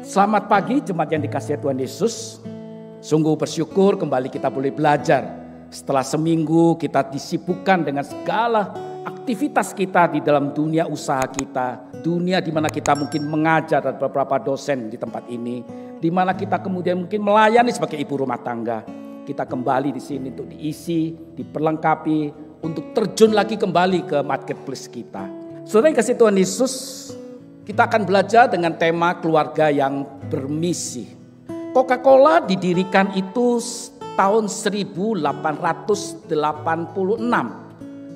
Selamat pagi jemaat yang dikasihi Tuhan Yesus. Sungguh bersyukur kembali kita boleh belajar. Setelah seminggu kita disibukkan dengan segala aktivitas kita di dalam dunia usaha kita. Dunia di mana kita mungkin mengajar dan beberapa dosen di tempat ini. Di mana kita kemudian mungkin melayani sebagai ibu rumah tangga. Kita kembali di sini untuk diisi, diperlengkapi, untuk terjun lagi kembali ke marketplace kita. Saudara yang kasih Tuhan Yesus, kita akan belajar dengan tema keluarga yang bermisi. Coca-Cola didirikan itu tahun 1886.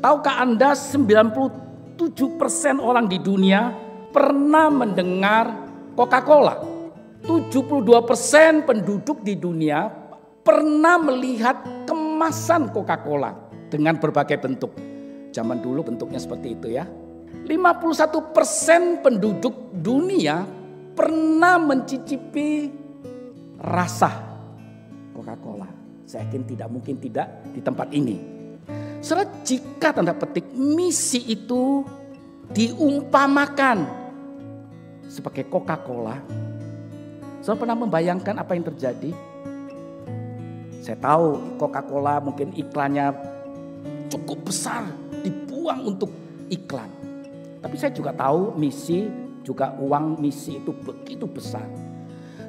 Tahukah Anda 97% orang di dunia pernah mendengar Coca-Cola? 72% penduduk di dunia pernah melihat kemasan Coca-Cola dengan berbagai bentuk. Zaman dulu bentuknya seperti itu ya. 51% penduduk dunia pernah mencicipi rasa Coca-Cola. Saya yakin tidak mungkin tidak di tempat ini. Saudara, jika tanda petik misi itu diumpamakan sebagai Coca-Cola, saudara pernah membayangkan apa yang terjadi? Saya tahu Coca-Cola mungkin iklannya cukup besar, dibuang untuk iklan. Tapi saya juga tahu misi, juga uang misi itu begitu besar.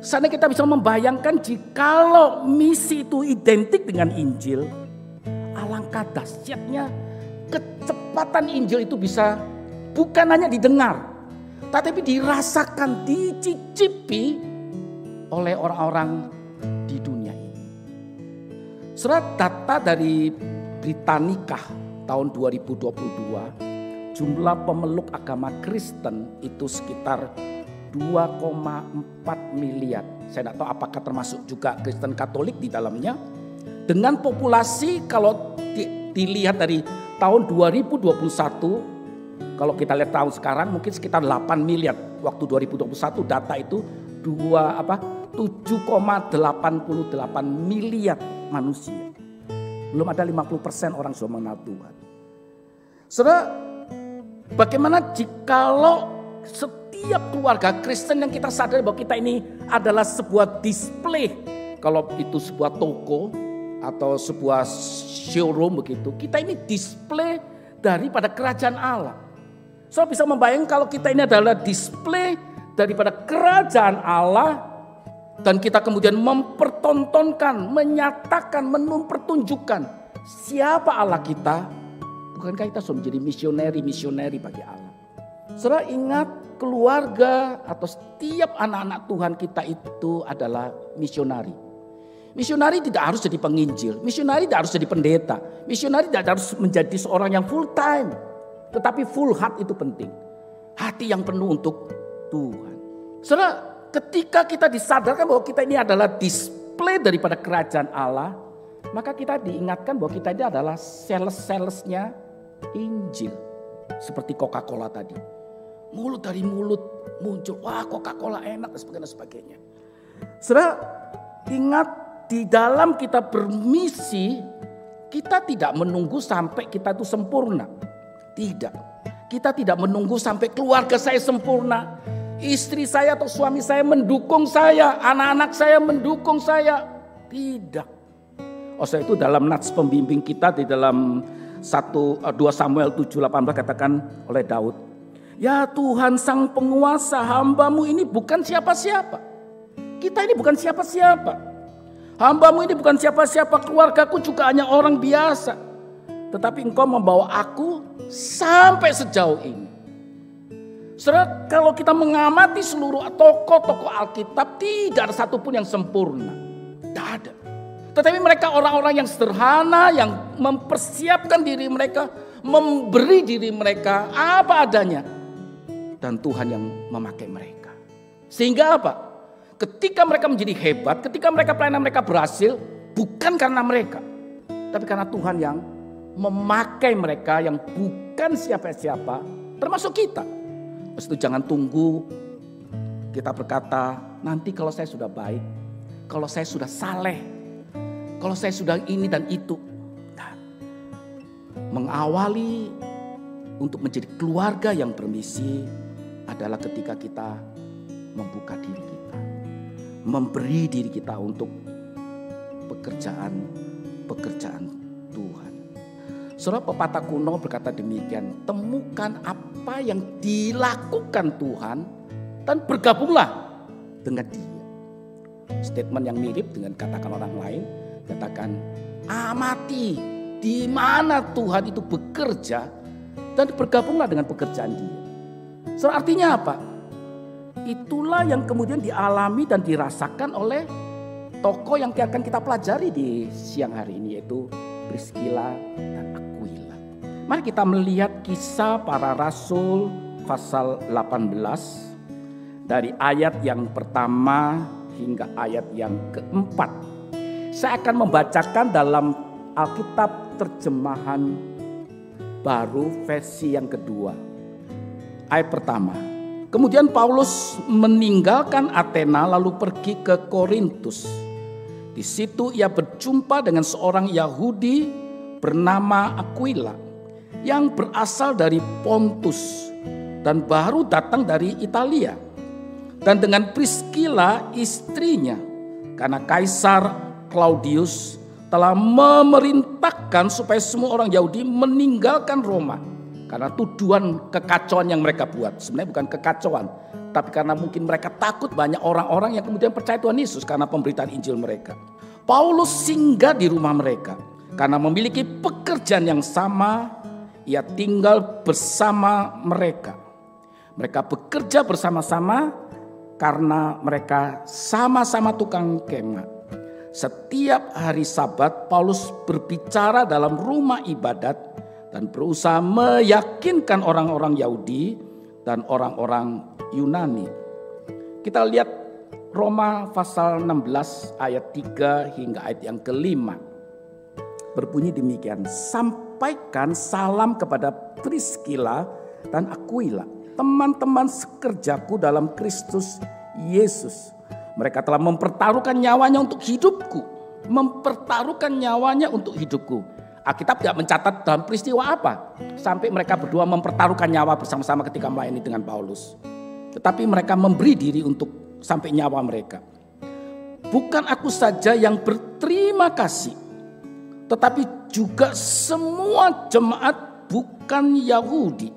Seandainya kita bisa membayangkan jikalau misi itu identik dengan Injil, alangkah dahsyatnya kecepatan Injil itu bisa bukan hanya didengar, tetapi dirasakan, dicicipi oleh orang-orang di dunia ini. Surat data dari Britannica tahun 2022, jumlah pemeluk agama Kristen itu sekitar 2,4 miliar. Saya tidak tahu apakah termasuk juga Kristen Katolik di dalamnya. Dengan populasi kalau dilihat dari tahun 2021, kalau kita lihat tahun sekarang mungkin sekitar 8 miliar. Waktu 2021 data itu 7,88 miliar manusia. Belum ada 50% orang sudah mengenal Tuhan. Saudara, bagaimana jikalau setiap keluarga Kristen yang kita sadar bahwa kita ini adalah sebuah display. Kalau itu sebuah toko atau sebuah showroom begitu. Kita ini display daripada kerajaan Allah. So bisa membayangkan kalau kita ini adalah display daripada kerajaan Allah. Dan kita kemudian mempertontonkan, menyatakan, mempertunjukkan siapa Allah kita. Bukankah kita sudah menjadi misioneri bagi Allah? Saudara ingat, keluarga atau setiap anak-anak Tuhan kita itu adalah misionari. Misionari tidak harus jadi penginjil, misionari tidak harus jadi pendeta, misionari tidak harus menjadi seorang yang full time. Tetapi full heart itu penting. Hati yang penuh untuk Tuhan. Saudara, ketika kita disadarkan bahwa kita ini adalah display daripada kerajaan Allah, maka kita diingatkan bahwa kita ini adalah sales-salesnya Injil. Seperti Coca-Cola tadi. Mulut dari mulut muncul, wah Coca-Cola enak dan sebagainya. Saudara, ingat di dalam kita bermisi, kita tidak menunggu sampai kita itu sempurna. Tidak. Kita tidak menunggu sampai keluarga saya sempurna. Istri saya atau suami saya mendukung saya, anak-anak saya mendukung saya. Tidak. Sebab itu dalam nats pembimbing kita di dalam 2 Samuel 7:18 katakan oleh Daud, ya Tuhan sang penguasa, hambamu ini bukan siapa-siapa. Kita ini bukan siapa-siapa. Hambamu ini bukan siapa-siapa, keluargaku juga hanya orang biasa. Tetapi engkau membawa aku sampai sejauh ini. Saudara, kalau kita mengamati seluruh tokoh-tokoh Alkitab, tidak ada satupun yang sempurna. Tidak ada. Tetapi mereka orang-orang yang sederhana, yang mempersiapkan diri mereka, memberi diri mereka apa adanya. Dan Tuhan yang memakai mereka. Sehingga apa? Ketika mereka menjadi hebat, ketika mereka pelayanan mereka berhasil, bukan karena mereka. Tapi karena Tuhan yang memakai mereka yang bukan siapa-siapa, termasuk kita. Terus itu jangan tunggu kita berkata, nanti kalau saya sudah baik, kalau saya sudah saleh, kalau saya sudah ini dan itu. Nah, mengawali untuk menjadi keluarga yang bermisi adalah ketika kita membuka diri kita. memberi diri kita untuk pekerjaan Tuhan. Saudara, pepatah kuno berkata demikian, temukan apa yang dilakukan Tuhan dan bergabunglah dengan Dia. Statement yang mirip dengan katakan orang lain, katakan amati di mana Tuhan itu bekerja dan bergabunglah dengan pekerjaan Dia. Saudara, artinya apa? Itulah yang kemudian dialami dan dirasakan oleh tokoh yang akan kita pelajari di siang hari ini, yaitu Priskila dan Aquila. Mari kita melihat Kisah Para Rasul pasal 18 dari ayat yang pertama hingga ayat yang keempat. Saya akan membacakan dalam Alkitab terjemahan baru versi yang kedua. Ayat pertama. Kemudian Paulus meninggalkan Athena lalu pergi ke Korintus. Di situ ia berjumpa dengan seorang Yahudi bernama Aquila yang berasal dari Pontus dan baru datang dari Italia. Dan dengan Priskila istrinya, karena Kaisar Claudius telah memerintahkan supaya semua orang Yahudi meninggalkan Roma. Karena tuduhan kekacauan yang mereka buat. Sebenarnya bukan kekacauan, tapi karena mungkin mereka takut banyak orang-orang yang kemudian percaya Tuhan Yesus karena pemberitaan Injil mereka. Paulus singgah di rumah mereka. Karena memiliki pekerjaan yang sama, ia tinggal bersama mereka. Mereka bekerja bersama-sama karena mereka sama-sama tukang kemah. Setiap hari Sabat Paulus berbicara dalam rumah ibadat dan berusaha meyakinkan orang-orang Yahudi dan orang-orang Yunani. Kita lihat Roma pasal 16 ayat 3 hingga ayat yang kelima. Berbunyi demikian, sampaikan salam kepada Priskila dan Aquila, teman-teman sekerjaku dalam Kristus Yesus. Mereka telah mempertaruhkan nyawanya untuk hidupku. Mempertaruhkan nyawanya untuk hidupku. Alkitab tidak mencatat dalam peristiwa apa sampai mereka berdua mempertaruhkan nyawa bersama-sama ketika melayani dengan Paulus. Tetapi mereka memberi diri untuk sampai nyawa mereka. Bukan aku saja yang berterima kasih, tetapi juga semua jemaat bukan Yahudi.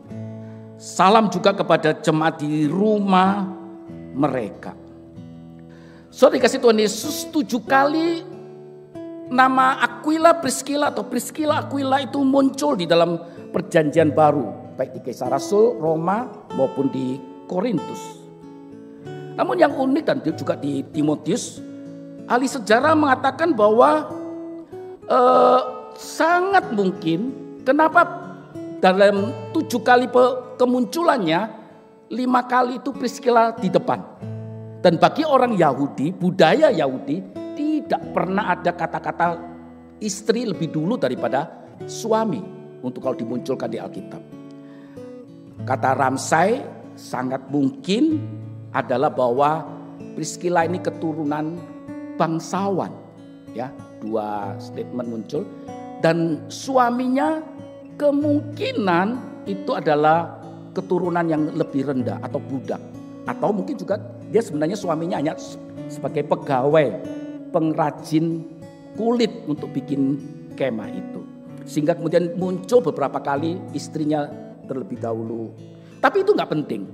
Salam juga kepada jemaat di rumah mereka. Saudara dikasih Tuhan Yesus, 7 kali nama Aquila Priskila atau Priskila Aquila itu muncul di dalam perjanjian baru. Baik di Kisah Rasul, Roma maupun di Korintus. Namun yang unik dan juga di Timotius, ahli sejarah mengatakan bahwa sangat mungkin kenapa dalam 7 kali kemunculannya 5 kali itu Priskila di depan. Dan bagi orang Yahudi, budaya Yahudi, tidak pernah ada kata-kata istri lebih dulu daripada suami untuk kalau dimunculkan di Alkitab. Kata Ramsay sangat mungkin adalah bahwa Priskila ini keturunan bangsawan, ya, 2 statement muncul, dan suaminya kemungkinan itu adalah keturunan yang lebih rendah atau budak, atau mungkin juga dia sebenarnya suaminya hanya sebagai pegawai pengrajin kulit untuk bikin kemah itu. Sehingga kemudian muncul beberapa kali istrinya terlebih dahulu. Tapi itu gak penting.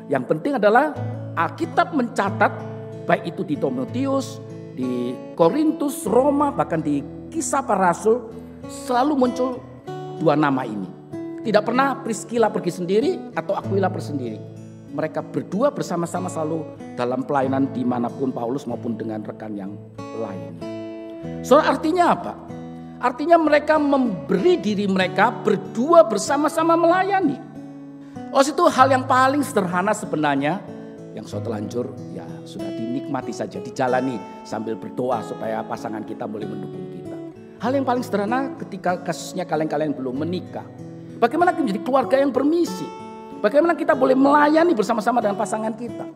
Yang penting adalah Alkitab mencatat baik itu di Timotius, di Korintus, Roma, bahkan di Kisah Para Rasul selalu muncul 2 nama ini. Tidak pernah Priskila pergi sendiri atau Aquila bersendiri. Mereka berdua bersama-sama selalu dalam pelayanan dimanapun Paulus maupun dengan rekan yang lainnya. Soal artinya apa? Artinya mereka memberi diri mereka berdua bersama-sama melayani. Itu hal yang paling sederhana sebenarnya. Yang so telanjur ya sudah dinikmati saja, dijalani sambil berdoa supaya pasangan kita boleh mendukung kita. Hal yang paling sederhana ketika kasusnya kalian belum menikah. Bagaimana kita menjadi keluarga yang bermisi? Bagaimana kita boleh melayani bersama-sama dengan pasangan kita?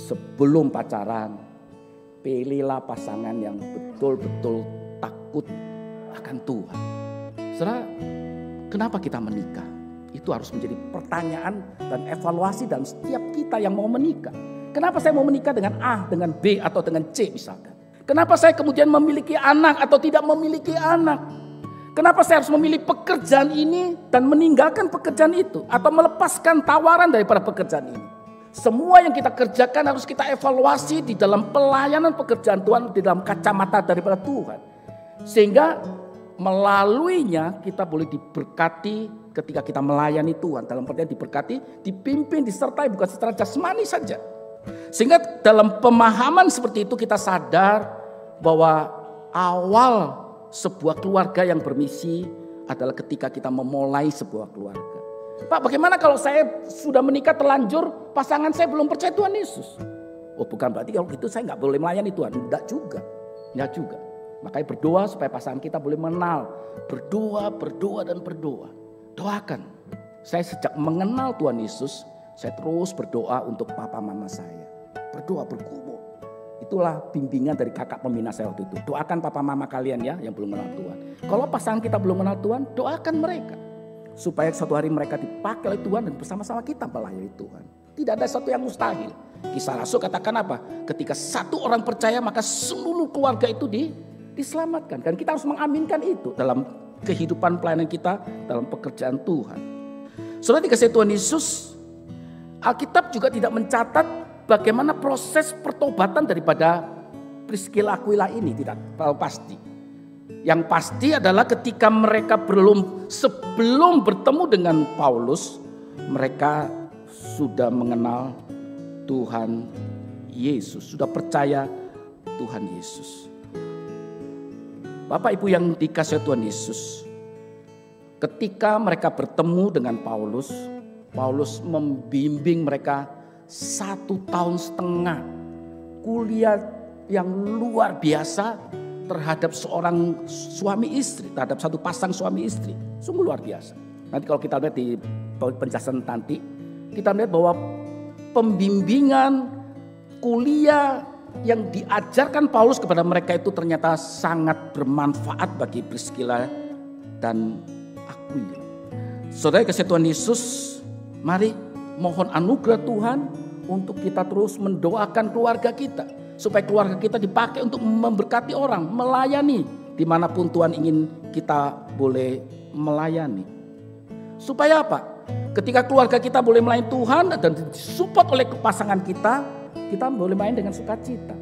Sebelum pacaran, pilihlah pasangan yang betul-betul takut akan Tuhan. Saudara, kenapa kita menikah? Itu harus menjadi pertanyaan dan evaluasi dalam setiap kita yang mau menikah. Kenapa saya mau menikah dengan A, dengan B, atau dengan C misalkan? Kenapa saya kemudian memiliki anak atau tidak memiliki anak? Kenapa saya harus memilih pekerjaan ini dan meninggalkan pekerjaan itu? Atau melepaskan tawaran daripada pekerjaan ini? Semua yang kita kerjakan harus kita evaluasi di dalam pelayanan pekerjaan Tuhan, di dalam kacamata daripada Tuhan. Sehingga melaluinya kita boleh diberkati ketika kita melayani Tuhan. Dalam artian diberkati, dipimpin, disertai bukan secara jasmani saja. Sehingga dalam pemahaman seperti itu kita sadar bahwa awal sebuah keluarga yang bermisi adalah ketika kita memulai sebuah keluarga. Pak, bagaimana kalau saya sudah menikah terlanjur, pasangan saya belum percaya Tuhan Yesus? Oh, bukan berarti kalau gitu saya nggak boleh melayani Tuhan. Enggak juga. Makanya berdoa supaya pasangan kita boleh mengenal. Berdoa, dan berdoa. Doakan. Saya sejak mengenal Tuhan Yesus, saya terus berdoa untuk papa mama saya. Berdoa, bergumul. Itulah bimbingan dari kakak pembina saya waktu itu. Doakan papa mama kalian ya yang belum mengenal Tuhan. Kalau pasangan kita belum mengenal Tuhan, doakan mereka. Supaya suatu hari mereka dipakai oleh Tuhan dan bersama-sama kita melayani Tuhan. Tidak ada sesuatu yang mustahil. Kisah Rasul katakan apa? Ketika satu orang percaya maka seluruh keluarga itu diselamatkan. Dan kita harus mengaminkan itu dalam kehidupan pelayanan kita, dalam pekerjaan Tuhan. Saudara dikasihi Tuhan Yesus, Alkitab juga tidak mencatat bagaimana proses pertobatan daripada Priscilla Aquila ini, tidak terlalu pasti. Yang pasti adalah ketika mereka sebelum bertemu dengan Paulus, mereka sudah mengenal Tuhan Yesus, sudah percaya Tuhan Yesus. Bapak Ibu yang dikasihi Tuhan Yesus, ketika mereka bertemu dengan Paulus, Paulus membimbing mereka 1,5 tahun kuliah yang luar biasa terhadap seorang suami istri, terhadap satu pasang suami istri. Sungguh luar biasa. Nanti kalau kita lihat di penjelasan nanti, kita lihat bahwa pembimbingan kuliah yang diajarkan Paulus kepada mereka itu ternyata sangat bermanfaat bagi Priscilla dan Aquila. Saudara kasih Tuhan Yesus, mari mohon anugerah Tuhan untuk kita terus mendoakan keluarga kita. Supaya keluarga kita dipakai untuk memberkati orang, melayani dimanapun Tuhan ingin kita boleh melayani. Supaya apa? Ketika keluarga kita boleh melayani Tuhan dan disupport oleh pasangan kita boleh main dengan sukacita.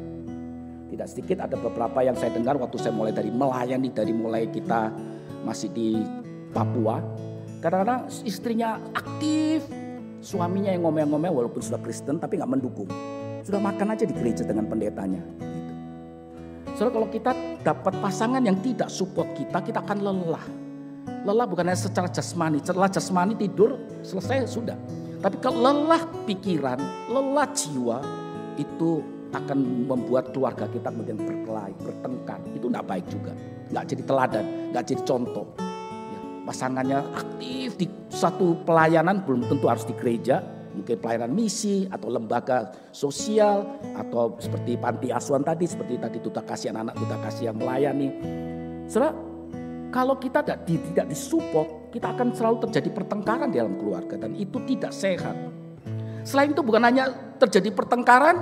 Tidak sedikit ada beberapa yang saya dengar waktu saya mulai dari melayani, dari mulai kita masih di Papua. Kadang-kadang istrinya aktif, suaminya yang ngomel-ngomel walaupun sudah Kristen tapi gak mendukung. Sudah makan aja di gereja dengan pendetanya. Gitu. Soalnya kalau kita dapat pasangan yang tidak support kita akan lelah. Lelah bukan hanya secara jasmani. Setelah jasmani tidur selesai sudah. Tapi kalau lelah pikiran, lelah jiwa itu akan membuat keluarga kita kemudian berkelahi, bertengkar. Itu tidak baik juga. Nggak jadi teladan, nggak jadi contoh. Ya, pasangannya aktif di satu pelayanan belum tentu harus di gereja. Mungkin pelayanan misi atau lembaga sosial atau seperti panti asuhan tadi, seperti tadi duta kasih anak, duta kasih yang melayani. Saudara, kalau kita tidak disupport, kita akan selalu terjadi pertengkaran di dalam keluarga dan itu tidak sehat. Selain itu bukan hanya terjadi pertengkaran,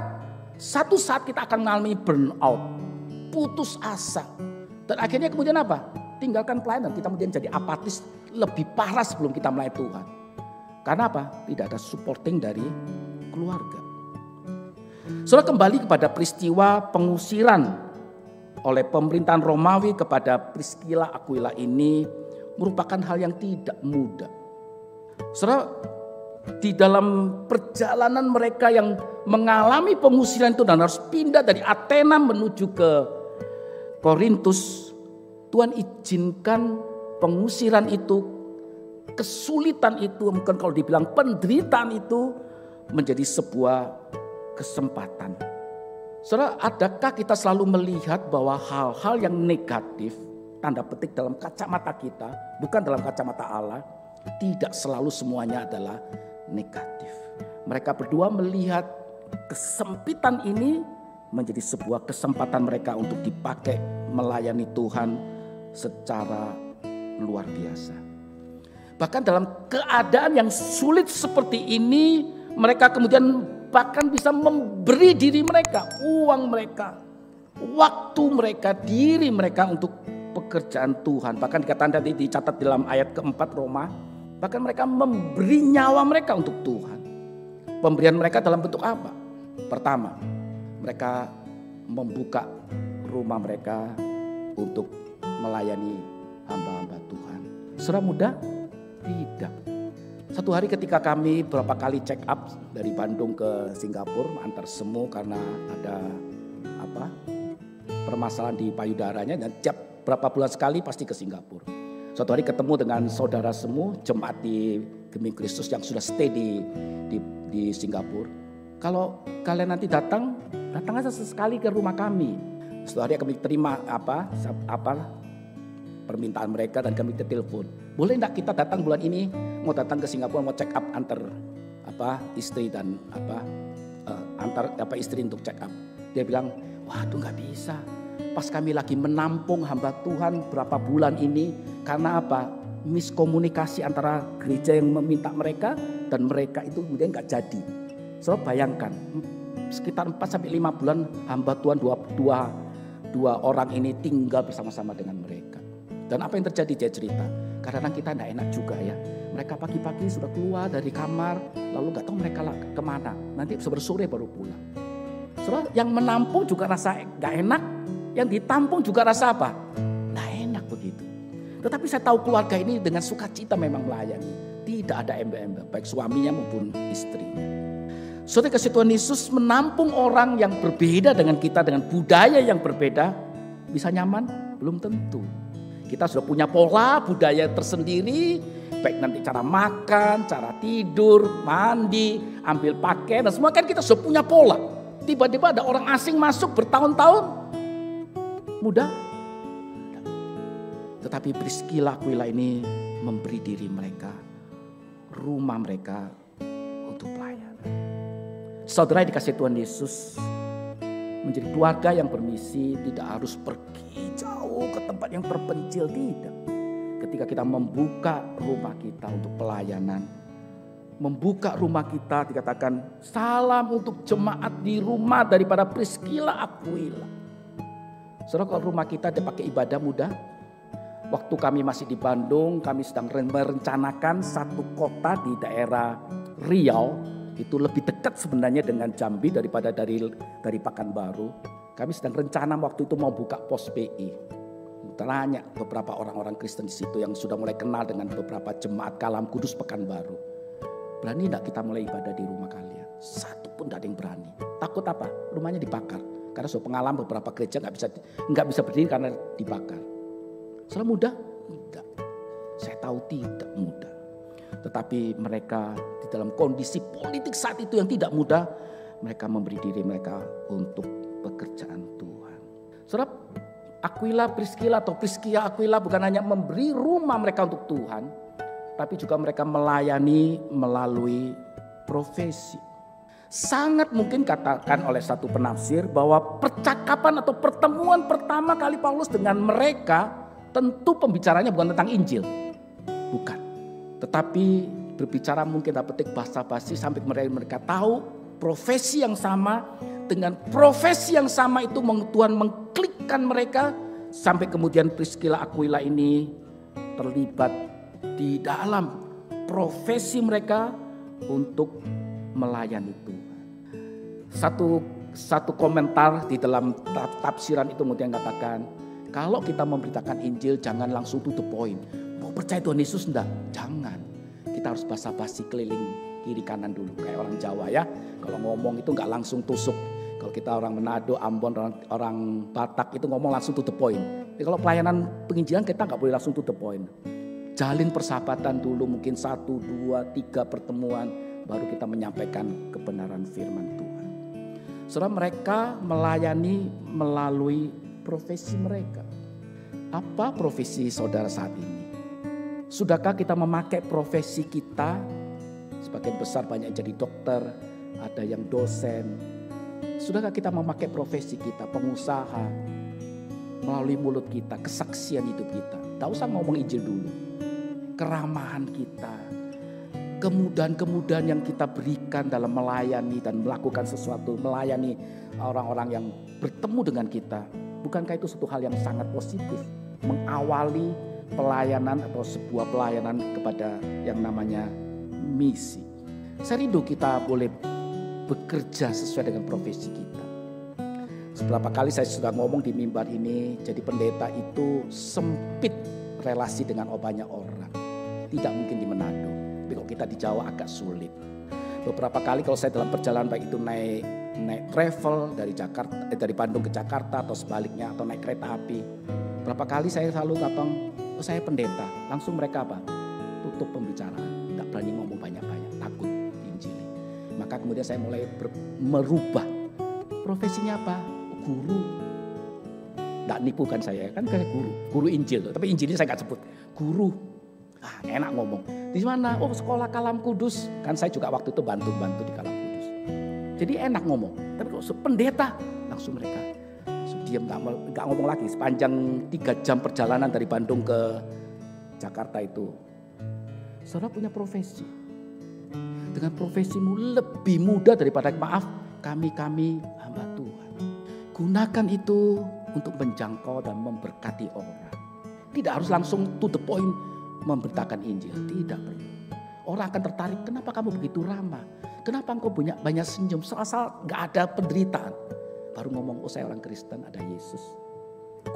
satu saat kita akan mengalami burnout, putus asa. Dan akhirnya kemudian apa? Tinggalkan pelayanan, kita kemudian jadi apatis, lebih parah sebelum kita melayani Tuhan. Karena apa? Tidak ada supporting dari keluarga. Saudara, kembali kepada peristiwa pengusiran oleh pemerintahan Romawi kepada Priscilla Aquila ini merupakan hal yang tidak mudah. Saudara, di dalam perjalanan mereka yang mengalami pengusiran itu dan harus pindah dari Athena menuju ke Korintus, Tuhan izinkan pengusiran itu, kesulitan itu, mungkin kalau dibilang penderitaan itu menjadi sebuah kesempatan. Saudara, adakah kita selalu melihat bahwa hal-hal yang negatif, tanda petik dalam kacamata kita, bukan dalam kacamata Allah, tidak selalu semuanya adalah negatif. Mereka berdua melihat kesempitan ini menjadi sebuah kesempatan mereka untuk dipakai melayani Tuhan secara luar biasa. Bahkan dalam keadaan yang sulit seperti ini, mereka kemudian bahkan bisa memberi diri mereka, uang mereka, waktu mereka, diri mereka untuk pekerjaan Tuhan. Bahkan dikatakan tadi dicatat dalam ayat keempat Roma, bahkan mereka memberi nyawa mereka untuk Tuhan. Pemberian mereka dalam bentuk apa? Pertama, mereka membuka rumah mereka untuk melayani hamba-hamba Tuhan. Saudara muda? Tidak. Satu hari ketika kami beberapa kali check up dari Bandung ke Singapura antar semu karena ada permasalahan di payudaranya, dan tiap berapa bulan sekali pasti ke Singapura. Suatu hari ketemu dengan saudara semu jemaat di Geming Kristus yang sudah stay di Singapura. Kalau kalian nanti datang aja sesekali ke rumah kami. Suatu hari kami terima permintaan mereka dan kami telepon. Boleh enggak kita datang bulan ini, mau datang ke Singapura, mau check up antar istri dan antar istri untuk check up. Dia bilang, waduh nggak bisa. Pas kami lagi menampung hamba Tuhan berapa bulan ini, karena apa? Miskomunikasi antara gereja yang meminta mereka dan mereka itu kemudian nggak jadi. So bayangkan, sekitar 4-5 bulan hamba Tuhan dua orang ini tinggal bersama-sama dengan mereka. Dan apa yang terjadi, dia cerita, kadang-kadang kita tidak enak juga ya. Mereka pagi-pagi sudah keluar dari kamar, lalu nggak tahu mereka kemana. Nanti sore baru pulang. Saudara, yang menampung juga rasa nggak enak, yang ditampung juga rasa apa? Nggak enak begitu. Tetapi saya tahu keluarga ini dengan sukacita memang melayani. Tidak ada ember-ember, baik suaminya maupun istrinya. Saudara, kasih Tuhan Yesus menampung orang yang berbeda dengan kita, dengan budaya yang berbeda. Bisa nyaman? Belum tentu. Kita sudah punya pola budaya tersendiri, baik nanti cara makan, cara tidur, mandi, ambil pakaian, dan semua kan kita sudah punya pola. Tiba-tiba ada orang asing masuk bertahun-tahun, mudah. Tetapi Priscilla Aquila ini memberi diri mereka, rumah mereka untuk pelayanan. Saudara dikasih Tuhan Yesus, menjadi keluarga yang bermisi tidak harus pergi jauh ke tempat yang terpencil, tidak. Ketika kita membuka rumah kita untuk pelayanan, membuka rumah kita, dikatakan salam untuk jemaat di rumah daripada Priscilla Aquila. Saudara, kalau rumah kita dipakai ibadah mudah. Waktu kami masih di Bandung, kami sedang merencanakan satu kota di daerah Riau. Itu lebih dekat sebenarnya dengan Jambi daripada dari Pekanbaru. Kami sedang rencana waktu itu mau buka pos PI. Tanya beberapa orang-orang Kristen di situ yang sudah mulai kenal dengan beberapa jemaat Kalam Kudus Pekanbaru. Berani enggak kita mulai ibadah di rumah kalian? Satu pun enggak ada yang berani. Takut apa? Rumahnya dibakar. Karena sudah pengalaman beberapa gereja enggak bisa berdiri karena dibakar. Salah mudah? Tidak. Saya tahu tidak mudah. Tetapi mereka di dalam kondisi politik saat itu yang tidak mudah, mereka memberi diri mereka untuk pekerjaan Tuhan. Saudara, Priscilla Aquila bukan hanya memberi rumah mereka untuk Tuhan, tapi juga mereka melayani melalui profesi. Sangat mungkin katakan oleh satu penafsir bahwa percakapan atau pertemuan pertama kali Paulus dengan mereka tentu pembicaranya bukan tentang Injil. Bukan. Tetapi berbicara mungkin dapat petik basa-basi sampai mereka tahu profesi yang sama, dengan profesi yang sama itu Tuhan mengklikkan mereka sampai kemudian Priscilla Aquila ini terlibat di dalam profesi mereka untuk melayani Tuhan. Satu komentar di dalam tafsiran itu kemudian katakan, kalau kita memberitakan Injil jangan langsung to the point. Mau percaya Tuhan Yesus enggak? Jangan. Kita harus basa-basi keliling kiri kanan dulu. Kayak orang Jawa ya. Kalau ngomong itu enggak langsung tusuk. Kalau kita orang Manado, Ambon, orang Batak itu ngomong langsung to the point. Jadi kalau pelayanan penginjilan kita enggak boleh langsung to the point. Jalin persahabatan dulu, mungkin 1, 2, 3 pertemuan. Baru kita menyampaikan kebenaran firman Tuhan. Saudara, mereka melayani melalui profesi mereka. Apa profesi saudara saat ini? Sudahkah kita memakai profesi kita? Sebagian besar banyak yang jadi dokter, ada yang dosen. Sudahkah kita memakai profesi kita, pengusaha, melalui mulut kita, kesaksian hidup kita? Tak usah ngomong Injil dulu. Keramahan kita, kemudahan-kemudahan yang kita berikan dalam melayani dan melakukan sesuatu, melayani orang-orang yang bertemu dengan kita. Bukankah itu suatu hal yang sangat positif? Mengawali pelayanan atau sebuah pelayanan kepada yang namanya misi. Saya rindu kita boleh bekerja sesuai dengan profesi kita. Seberapa kali saya sudah ngomong di mimbar ini, jadi pendeta itu sempit relasi dengan banyak orang. Tidak mungkin di Manado. Tapi kalau kita di Jawa agak sulit. Beberapa kali kalau saya dalam perjalanan baik itu naik travel dari Bandung ke Jakarta atau sebaliknya atau naik kereta api. Berapa kali saya selalu ngomong, oh saya pendeta. Langsung mereka apa? Tutup pembicaraan. Tidak berani ngomong banyak-banyak. Takut diinjili. Maka kemudian saya mulai merubah. Profesinya apa? Guru. Tidak nipu kan saya. Kan kayak guru Injil. Tapi Injilnya saya nggak sebut. Guru. Enak ngomong. Di mana? Oh, sekolah Kalam Kudus. Kan saya juga waktu itu bantu di Kalam Kudus. Jadi enak ngomong. Tapi kalau pendeta, langsung mereka diam, nggak ngomong lagi. Sepanjang 3 jam perjalanan dari Bandung ke Jakarta itu. Saudara punya profesi. Dengan profesimu lebih mudah daripada kami hamba Tuhan. Gunakan itu untuk menjangkau dan memberkati orang. Tidak harus langsung to the point memberitakan Injil, tidak perlu. Orang akan tertarik, kenapa kamu begitu ramah? Kenapa engkau banyak senyum? Asal gak ada penderitaan. Baru ngomong, oh saya orang Kristen, ada Yesus.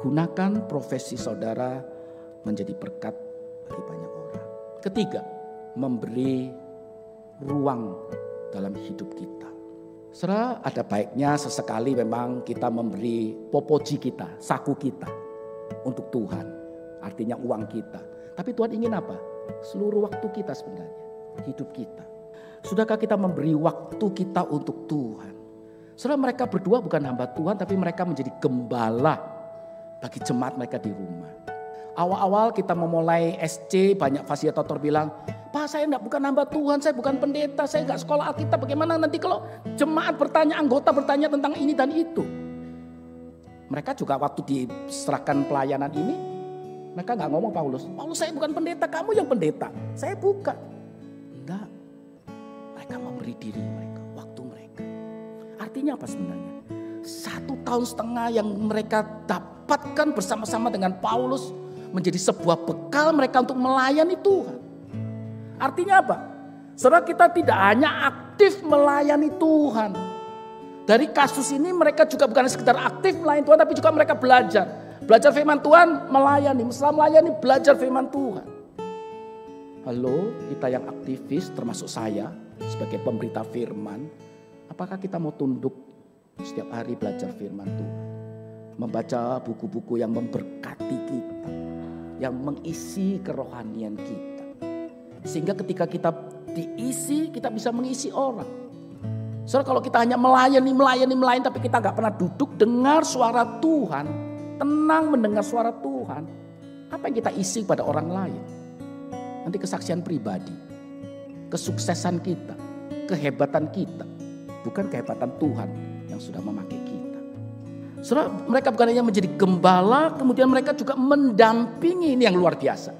Gunakan profesi saudara menjadi berkat bagi banyak orang. Ketiga, memberi ruang dalam hidup kita. Saudara, ada baiknya sesekali memang kita memberi popoji kita, saku kita untuk Tuhan. Artinya uang kita. Tapi Tuhan ingin apa? Seluruh waktu kita sebenarnya. Hidup kita. Sudahkah kita memberi waktu kita untuk Tuhan? Saudara, mereka berdua bukan hamba Tuhan, tapi mereka menjadi gembala bagi jemaat mereka di rumah. Awal-awal kita memulai SC, banyak fasilitator bilang, Pak saya bukan hamba Tuhan, saya bukan pendeta, saya nggak sekolah Alkitab. Bagaimana nanti kalau jemaat bertanya, anggota bertanya tentang ini dan itu. Mereka juga waktu diserahkan pelayanan ini, mereka nggak ngomong Paulus saya bukan pendeta, kamu yang pendeta. Saya bukan. Enggak. Mereka memberi diri mereka, waktu mereka. Artinya apa sebenarnya? 1,5 tahun yang mereka dapatkan bersama-sama dengan Paulus menjadi sebuah bekal mereka untuk melayani Tuhan. Artinya apa? Saudara, kita tidak hanya aktif melayani Tuhan. Dari kasus ini mereka juga bukan sekedar aktif melayani Tuhan, tapi juga mereka belajar. Belajar firman Tuhan, melayani. Setelah melayani, belajar firman Tuhan. Halo, kita yang aktivis termasuk saya sebagai pemberita firman. Apakah kita mau tunduk setiap hari belajar firman Tuhan? Membaca buku-buku yang memberkati kita. Yang mengisi kerohanian kita. Sehingga ketika kita diisi, kita bisa mengisi orang. Soalnya kalau kita hanya melayani, tapi kita gak pernah duduk dengar suara Tuhan. Tenang mendengar suara Tuhan. Apa yang kita isi pada orang lain? Nanti kesaksian pribadi. Kesuksesan kita. Kehebatan kita. Bukan kehebatan Tuhan yang sudah memakai kita. Saudara, mereka bukan hanya menjadi gembala, kemudian mereka juga mendampingi, ini yang luar biasa.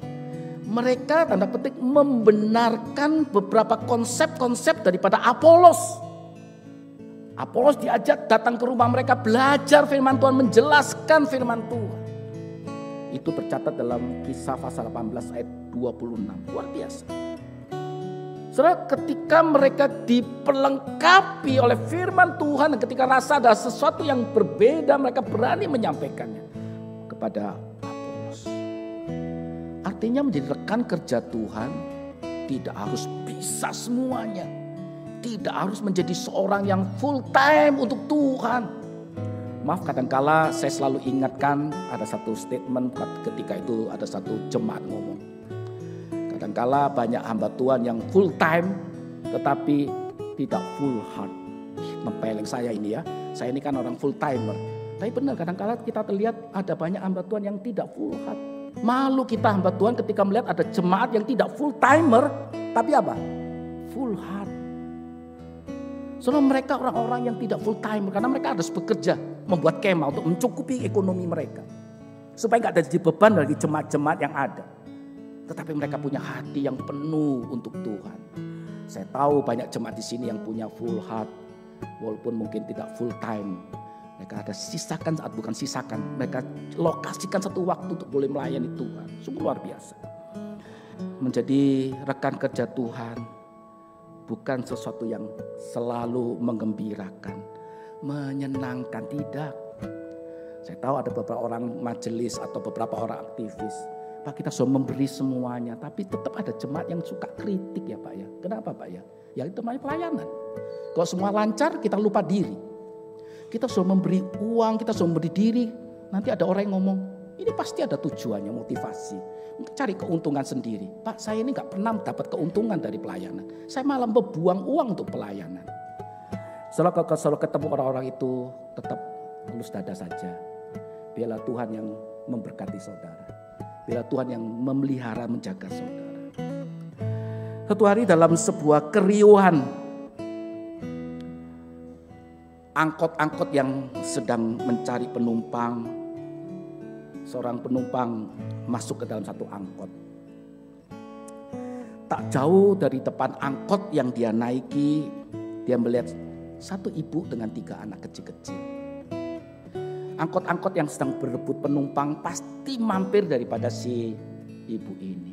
Mereka tanda petik membenarkan beberapa konsep-konsep daripada Apolos. Apolos diajak datang ke rumah mereka belajar firman Tuhan, menjelaskan firman Tuhan. Itu tercatat dalam Kisah pasal 18 ayat 26. Luar biasa. Saudara, ketika mereka diperlengkapi oleh firman Tuhan dan ketika rasa ada sesuatu yang berbeda, mereka berani menyampaikannya kepada Apolos. Artinya menjadi rekan kerja Tuhan tidak harus bisa semuanya. Tidak harus menjadi seorang yang full time untuk Tuhan. Maaf, kadangkala saya selalu ingatkan ada satu statement ketika itu ada satu jemaat ngomong. Kadangkala banyak hamba Tuhan yang full time tetapi tidak full heart. Nempeleng saya ini ya. Saya ini kan orang full timer. Tapi benar kadangkala kita terlihat ada banyak hamba Tuhan yang tidak full heart. Malu kita hamba Tuhan ketika melihat ada jemaat yang tidak full timer tapi apa? Full heart. Soalnya mereka orang-orang yang tidak full time karena mereka harus bekerja membuat kemah untuk mencukupi ekonomi mereka. Supaya gak ada jadi beban bagi jemaat-jemaat yang ada. Tetapi mereka punya hati yang penuh untuk Tuhan. Saya tahu banyak jemaat di sini yang punya full heart, walaupun mungkin tidak full time. Mereka ada sisakan saat bukan sisakan, mereka lokasikan satu waktu untuk boleh melayani Tuhan. Sungguh luar biasa. Menjadi rekan kerja Tuhan bukan sesuatu yang selalu menggembirakan, menyenangkan, tidak. Saya tahu ada beberapa orang majelis atau beberapa orang aktivis, Pak, kita sudah memberi semuanya, tapi tetap ada jemaat yang suka kritik ya Pak ya. Kenapa Pak ya? Ya itu namanya pelayanan. Kalau semua lancar, kita lupa diri. Kita sudah memberi uang, kita sudah memberi diri. Nanti ada orang yang ngomong, ini pasti ada tujuannya, motivasi. Cari keuntungan sendiri. Pak, saya ini gak pernah dapat keuntungan dari pelayanan. Saya malah membuang uang untuk pelayanan. Selalu ketemu orang-orang itu, tetap lulus dada saja. Biarlah Tuhan yang memberkati saudara. Biarlah Tuhan yang memelihara, menjaga saudara. Satu hari dalam sebuah keriuhan, angkot-angkot yang sedang mencari penumpang, seorang penumpang masuk ke dalam satu angkot. Tak jauh dari depan angkot yang dia naiki, dia melihat satu ibu dengan 3 anak kecil-kecil. Angkot-angkot yang sedang berebut penumpang pasti mampir daripada si ibu ini.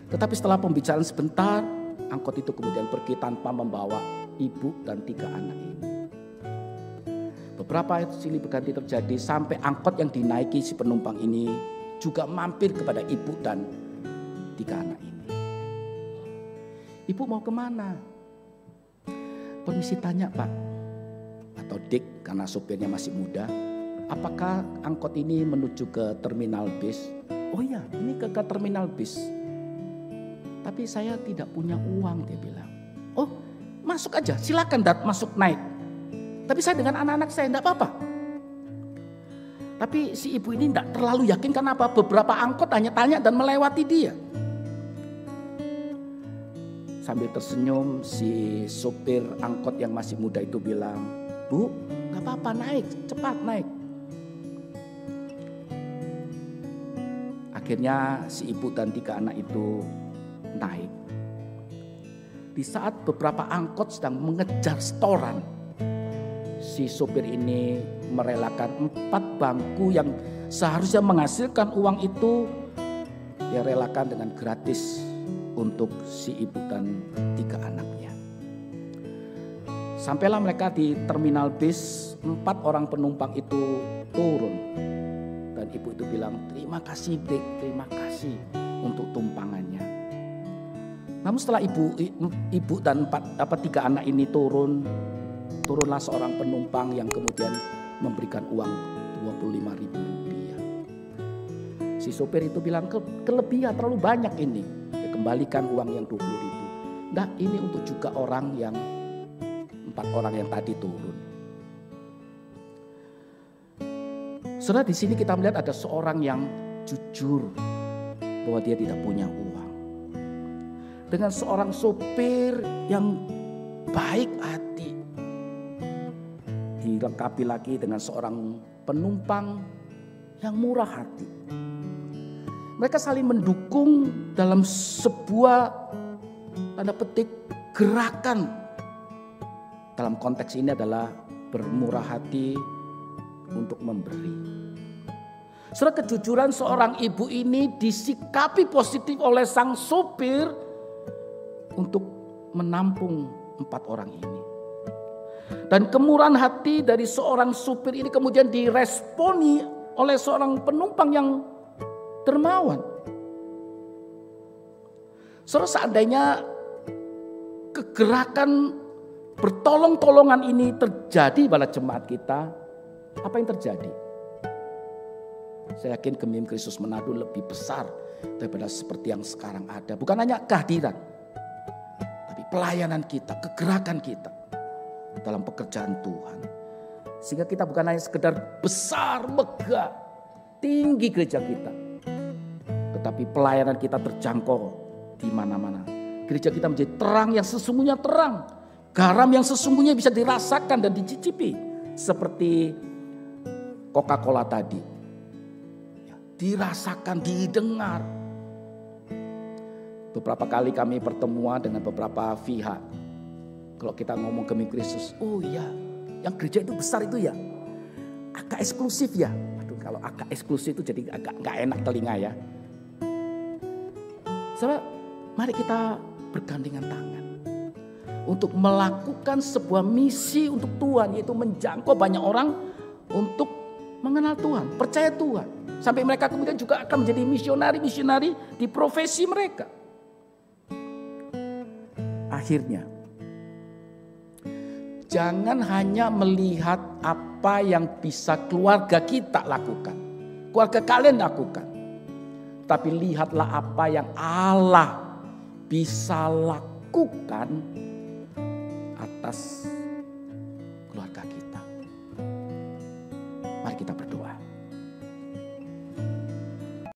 Tetapi setelah pembicaraan sebentar, angkot itu kemudian pergi tanpa membawa ibu dan 3 anak ini. Beberapa silih berganti terjadi sampai angkot yang dinaiki si penumpang ini juga mampir kepada ibu dan 3 anak ini. Ibu mau kemana? Permisi tanya Pak atau Dik, karena sopirnya masih muda. Apakah angkot ini menuju ke terminal bis? Oh iya, ini ke terminal bis. Tapi saya tidak punya uang, dia bilang. Oh, masuk aja, silakan masuk naik. Tapi saya dengan anak-anak saya enggak apa-apa. Tapi si ibu ini enggak terlalu yakin, karena apa? Beberapa angkot hanya tanya dan melewati dia. Sambil tersenyum, si sopir angkot yang masih muda itu bilang, Bu, enggak apa-apa, naik, cepat naik. Akhirnya si ibu dan 3 anak itu naik. Di saat beberapa angkot sedang mengejar setoran, si sopir ini merelakan 4 bangku yang seharusnya menghasilkan uang itu, dia relakan dengan gratis untuk si ibu dan 3 anaknya. Sampailah mereka di terminal bis, 4 orang penumpang itu turun. Dan ibu itu bilang, terima kasih Dik, terima kasih untuk tumpangannya. Namun setelah ibu dan 3 anak ini turunlah seorang penumpang yang kemudian memberikan uang 25.000 rupiah. Si sopir itu bilang, kelebihan terlalu banyak ini. Dia kembalikan uang yang 20.000. Nah, ini untuk juga orang yang 4 orang yang tadi turun. Saudara, di sini kita melihat ada seorang yang jujur bahwa dia tidak punya uang. Dengan seorang sopir yang baik hati, dilengkapi lagi dengan seorang penumpang yang murah hati. Mereka saling mendukung dalam sebuah tanda petik gerakan. Dalam konteks ini adalah bermurah hati untuk memberi. Saudara, kejujuran seorang ibu ini disikapi positif oleh sang sopir untuk menampung 4 orang ini. Dan kemurahan hati dari seorang supir ini kemudian diresponi oleh seorang penumpang yang dermawan. Saudara, seandainya kegerakan bertolong-tolongan ini terjadi pada jemaat kita, apa yang terjadi? Saya yakin Gemim Kristus Manado lebih besar daripada seperti yang sekarang ada. Bukan hanya kehadiran, tapi pelayanan kita, kegerakan kita dalam pekerjaan Tuhan. Sehingga kita bukan hanya sekedar besar, megah, tinggi gereja kita, tetapi pelayanan kita terjangkau di mana-mana. Gereja kita menjadi terang yang sesungguhnya terang, garam yang sesungguhnya bisa dirasakan dan dicicipi, seperti Coca-Cola tadi. Dirasakan, didengar. Beberapa kali kami pertemuan dengan beberapa pihak. Kalau kita ngomong Gemi Kristus, oh iya, yang gereja itu besar itu ya, agak eksklusif ya. Aduh, kalau agak eksklusif itu jadi agak nggak enak telinga ya. Saudara, mari kita bergandengan tangan untuk melakukan sebuah misi untuk Tuhan, yaitu menjangkau banyak orang untuk mengenal Tuhan, percaya Tuhan. Sampai mereka kemudian juga akan menjadi misionari-misionari di profesi mereka. Akhirnya, jangan hanya melihat apa yang bisa keluarga kita lakukan, keluarga kalian lakukan. Tapi lihatlah apa yang Allah bisa lakukan atas keluarga kita.